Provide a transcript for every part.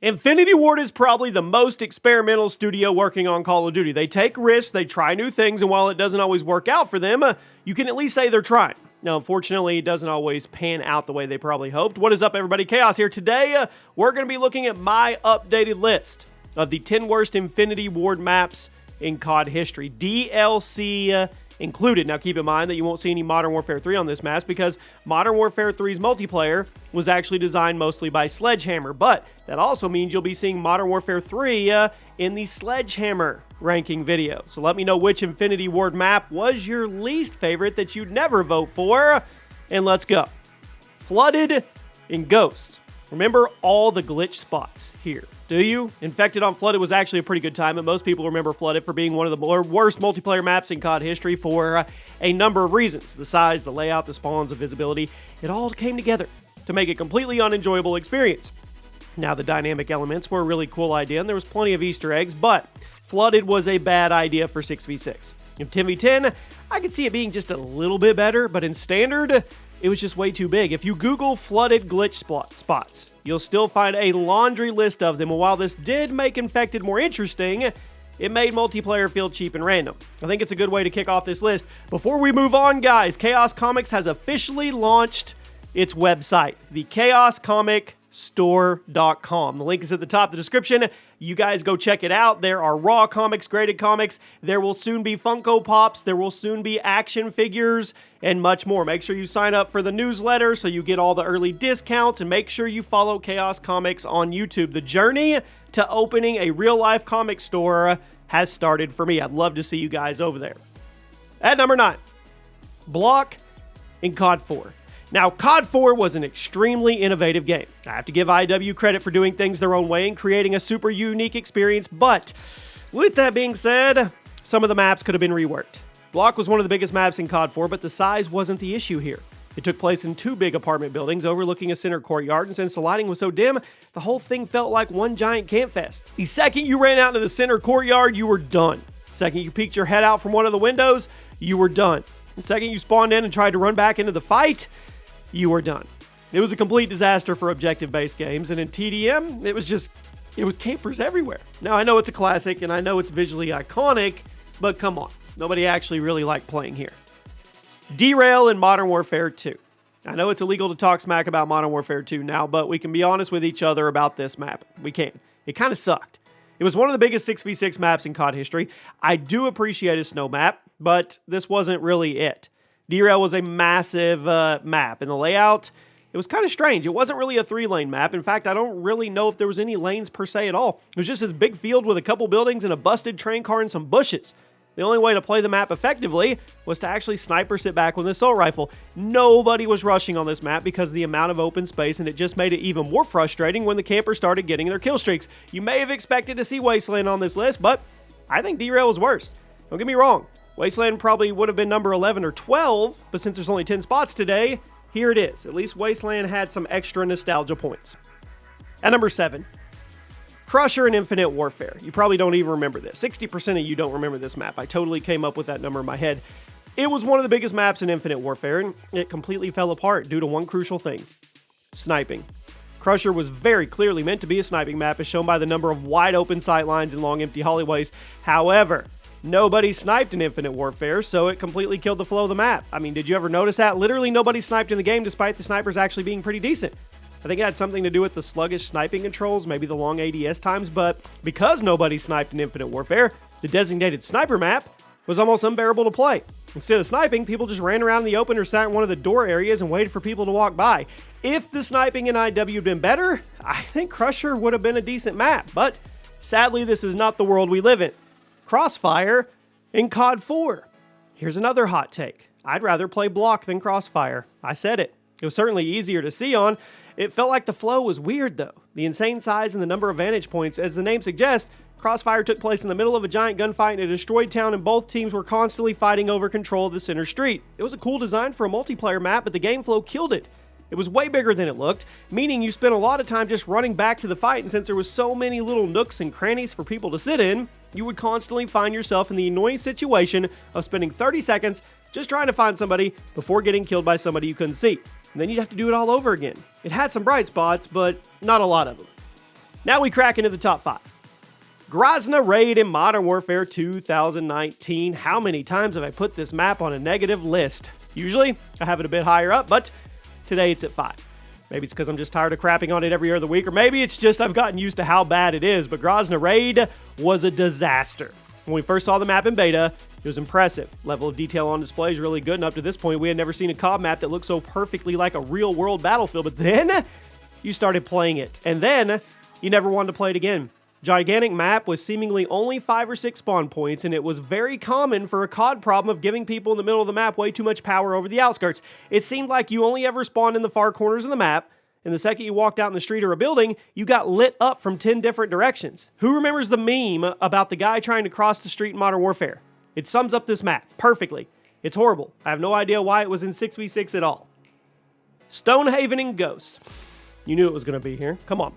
Infinity Ward is probably the most experimental studio working on Call of Duty. They take risks, they try new things, and while it doesn't always work out for them, you can at least say they're trying. Now, unfortunately, it doesn't always pan out the way they probably hoped. What is up, everybody? Chaos here. Today, we're going to be looking at my updated list of the 10 worst Infinity Ward maps in COD history. DLC included. Now, keep in mind that you won't see any Modern Warfare 3 on this map because Modern Warfare 3's multiplayer was actually designed mostly by Sledgehammer, but that also means you'll be seeing Modern Warfare 3 in the Sledgehammer ranking video. So let me know which Infinity Ward map was your least favorite that you'd never vote for, and let's go. Flooded and Ghost. Remember all the glitch spots here, do you? Infected on Flooded was actually a pretty good time, and most people remember Flooded for being one of the worst multiplayer maps in COD history for a number of reasons. The size, the layout, the spawns, the visibility, it all came together to make a completely unenjoyable experience. Now, the dynamic elements were a really cool idea, and there was plenty of Easter eggs, but Flooded was a bad idea for 6v6. In 10v10, I could see it being just a little bit better, but in Standard, it was just way too big. If you Google Flooded glitch spots, you'll still find a laundry list of them, and while this did make Infected more interesting, it made multiplayer feel cheap and random. I think it's a good way to kick off this list. Before we move on, guys, Chaos Comics has officially launched its website, the chaoscomicstore.com. The link is at the top of the description. You guys go check it out. There are raw comics, graded comics. There will soon be Funko Pops. There will soon be action figures and much more. Make sure you sign up for the newsletter so you get all the early discounts, and make sure you follow Chaos Comics on YouTube. The journey to opening a real-life comic store has started for me. I'd love to see you guys over there. At number 9, Block in COD 4. Now, COD 4 was an extremely innovative game. I have to give IW credit for doing things their own way and creating a super unique experience, but with that being said, some of the maps could have been reworked. Block was one of the biggest maps in COD 4, but the size wasn't the issue here. It took place in 2 big apartment buildings overlooking a center courtyard, and since the lighting was so dim, the whole thing felt like one giant campfest. The second you ran out into the center courtyard, you were done. The second you peeked your head out from one of the windows, you were done. The second you spawned in and tried to run back into the fight, you were done. It was a complete disaster for objective-based games, and in TDM, it was campers everywhere. Now, I know it's a classic, and I know it's visually iconic, but come on. Nobody actually really liked playing here. Derail in Modern Warfare 2. I know it's illegal to talk smack about Modern Warfare 2 now, but we can be honest with each other about this map. We can. It kind of sucked. It was one of the biggest 6v6 maps in COD history. I do appreciate a snow map, but this wasn't really it. Derail was a massive map, and the layout, it was kind of strange. It wasn't really a 3-lane map. In fact, I don't really know if there was any lanes per se at all. It was just this big field with a couple buildings and a busted train car and some bushes. The only way to play the map effectively was to actually sniper sit back with an assault rifle. Nobody was rushing on this map because of the amount of open space, and it just made it even more frustrating when the campers started getting their kill streaks. You may have expected to see Wasteland on this list, but I think Derail was worse. Don't get me wrong. Wasteland probably would have been number 11 or 12, but since there's only 10 spots today, here it is. At least Wasteland had some extra nostalgia points. At number 7, Crusher in Infinite Warfare. You probably don't even remember this. 60% of you don't remember this map. I totally came up with that number in my head. It was one of the biggest maps in Infinite Warfare, and it completely fell apart due to one crucial thing: sniping. Crusher was very clearly meant to be a sniping map, as shown by the number of wide open sight lines and long empty hallways. However, nobody sniped in Infinite Warfare, so it completely killed the flow of the map. I mean, did you ever notice that? Literally nobody sniped in the game, despite the snipers actually being pretty decent. I think it had something to do with the sluggish sniping controls, maybe the long ADS times, but because nobody sniped in Infinite Warfare, the designated sniper map was almost unbearable to play. Instead of sniping, people just ran around in the open or sat in one of the door areas and waited for people to walk by. If the sniping in IW had been better, I think Crusher would have been a decent map, but sadly, this is not the world we live in. Crossfire in COD 4. Here's another hot take. I'd rather play Block than Crossfire. I said it. It was certainly easier to see on. It felt like the flow was weird, though. The insane size and the number of vantage points, as the name suggests, Crossfire took place in the middle of a giant gunfight in a destroyed town, and both teams were constantly fighting over control of the center street. It was a cool design for a multiplayer map, but the game flow killed it. It was way bigger than it looked, meaning you spent a lot of time just running back to the fight, and since there was so many little nooks and crannies for people to sit in, you would constantly find yourself in the annoying situation of spending 30 seconds just trying to find somebody before getting killed by somebody you couldn't see. And then you'd have to do it all over again. It had some bright spots, but not a lot of them. Now we crack into the top 5. Grozny Raid in Modern Warfare 2019. How many times have I put this map on a negative list? Usually, I have it a bit higher up, but today it's at 5. Maybe it's because I'm just tired of crapping on it every other week, or maybe it's just I've gotten used to how bad it is, but Grozny Raid was a disaster. When we first saw the map in beta, it was impressive. Level of detail on display is really good, and up to this point, we had never seen a COD map that looked so perfectly like a real-world battlefield, but then you started playing it, and then you never wanted to play it again. Gigantic map with seemingly only 5 or 6 spawn points, and it was very common for a COD problem of giving people in the middle of the map way too much power over the outskirts. It seemed like you only ever spawned in the far corners of the map, and the second you walked out in the street or a building, you got lit up from 10 different directions. Who remembers the meme about the guy trying to cross the street in Modern Warfare? It sums up this map perfectly. It's horrible. I have no idea why it was in 6v6 at all. Stonehaven and Ghost. You knew it was going to be here. Come on.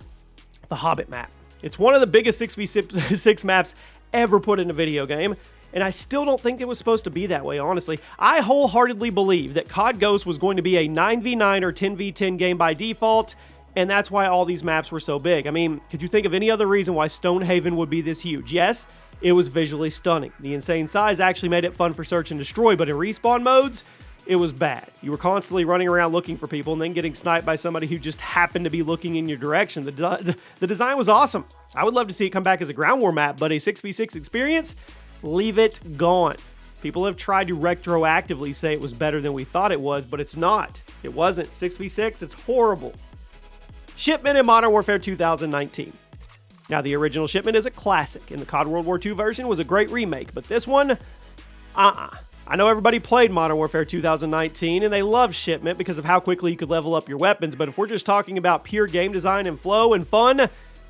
The Hobbit map. It's one of the biggest 6v6 maps ever put in a video game, and I still don't think it was supposed to be that way, honestly. I wholeheartedly believe that COD Ghost was going to be a 9v9 or 10v10 game by default, and that's why all these maps were so big. I mean, could you think of any other reason why Stonehaven would be this huge? Yes, it was visually stunning. The insane size actually made it fun for search and destroy, but in respawn modes, it was bad. You were constantly running around looking for people and then getting sniped by somebody who just happened to be looking in your direction. The design was awesome. I would love to see it come back as a ground war map, but a 6v6 experience? Leave it gone. People have tried to retroactively say it was better than we thought it was, but it's not. It wasn't. 6v6, it's horrible. Shipment in Modern Warfare 2019. Now, the original Shipment is a classic, and the COD World War II version was a great remake, but this one, I know everybody played Modern Warfare 2019, and they loved Shipment because of how quickly you could level up your weapons, but if we're just talking about pure game design and flow and fun,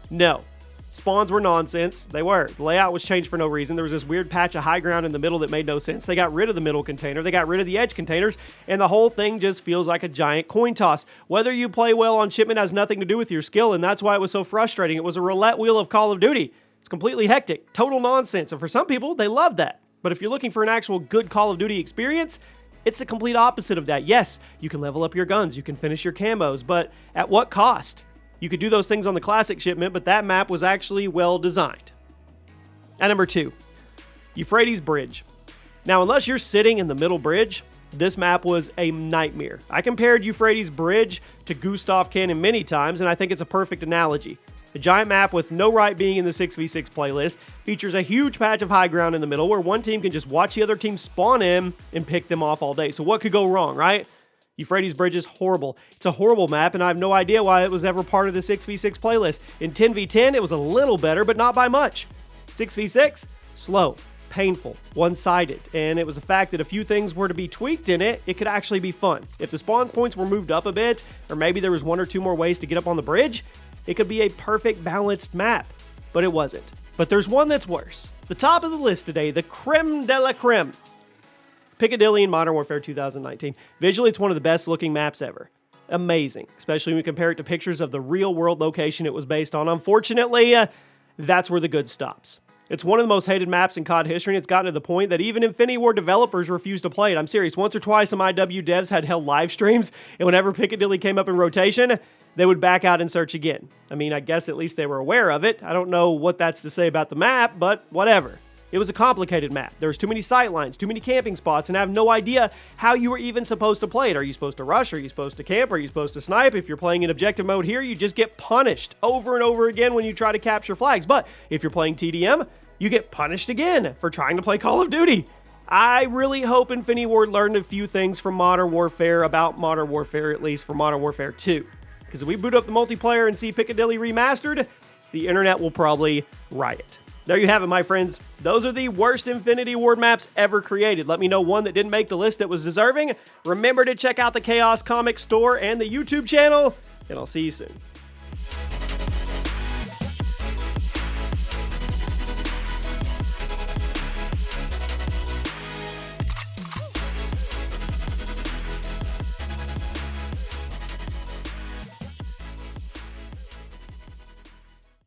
no. Spawns were nonsense. They were. The layout was changed for no reason. There was this weird patch of high ground in the middle that made no sense. They got rid of the middle container. They got rid of the edge containers, and the whole thing just feels like a giant coin toss. Whether you play well on Shipment has nothing to do with your skill, and that's why it was so frustrating. It was a roulette wheel of Call of Duty. It's completely hectic. Total nonsense, and for some people, they love that. But if you're looking for an actual good Call of Duty experience, it's the complete opposite of that. Yes, you can level up your guns, you can finish your camos, but at what cost? You could do those things on the classic Shipment, but that map was actually well designed. At number 2, Euphrates Bridge. Now, unless you're sitting in the middle bridge, this map was a nightmare. I compared Euphrates Bridge to Gustav Cannon many times, and I think it's a perfect analogy. A giant map with no right being in the 6v6 playlist features a huge patch of high ground in the middle where one team can just watch the other team spawn in and pick them off all day. So what could go wrong, right? Euphrates Bridge is horrible. It's a horrible map, and I have no idea why it was ever part of the 6v6 playlist. In 10v10, it was a little better, but not by much. 6v6, slow, painful, one-sided, and it was a fact that a few things were to be tweaked in it, it could actually be fun. If the spawn points were moved up a bit, or maybe there was 1 or 2 more ways to get up on the bridge, it could be a perfect balanced map, but it wasn't. But there's one that's worse. The top of the list today, the creme de la creme. Piccadilly in Modern Warfare 2019. Visually, it's one of the best looking maps ever. Amazing, especially when we compare it to pictures of the real world location it was based on. Unfortunately, that's where the good stops. It's one of the most hated maps in COD history, and it's gotten to the point that even Infinity Ward developers refuse to play it. I'm serious. Once or twice, some IW devs had held live streams, and whenever Piccadilly came up in rotation, they would back out and search again. I mean, I guess at least they were aware of it. I don't know what that's to say about the map, but whatever. It was a complicated map. There was too many sight lines, too many camping spots, and I have no idea how you were even supposed to play it. Are you supposed to rush? Are you supposed to camp? Are you supposed to snipe? If you're playing in objective mode here, you just get punished over and over again when you try to capture flags. But if you're playing TDM, you get punished again for trying to play Call of Duty. I really hope Infinity Ward learned a few things from Modern Warfare about Modern Warfare, at least for Modern Warfare 2. Because if we boot up the multiplayer and see Piccadilly remastered, the internet will probably riot. There you have it, my friends. Those are the worst Infinity Ward maps ever created. Let me know one that didn't make the list that was deserving. Remember to check out the Chaos Comics store and the YouTube channel, and I'll see you soon.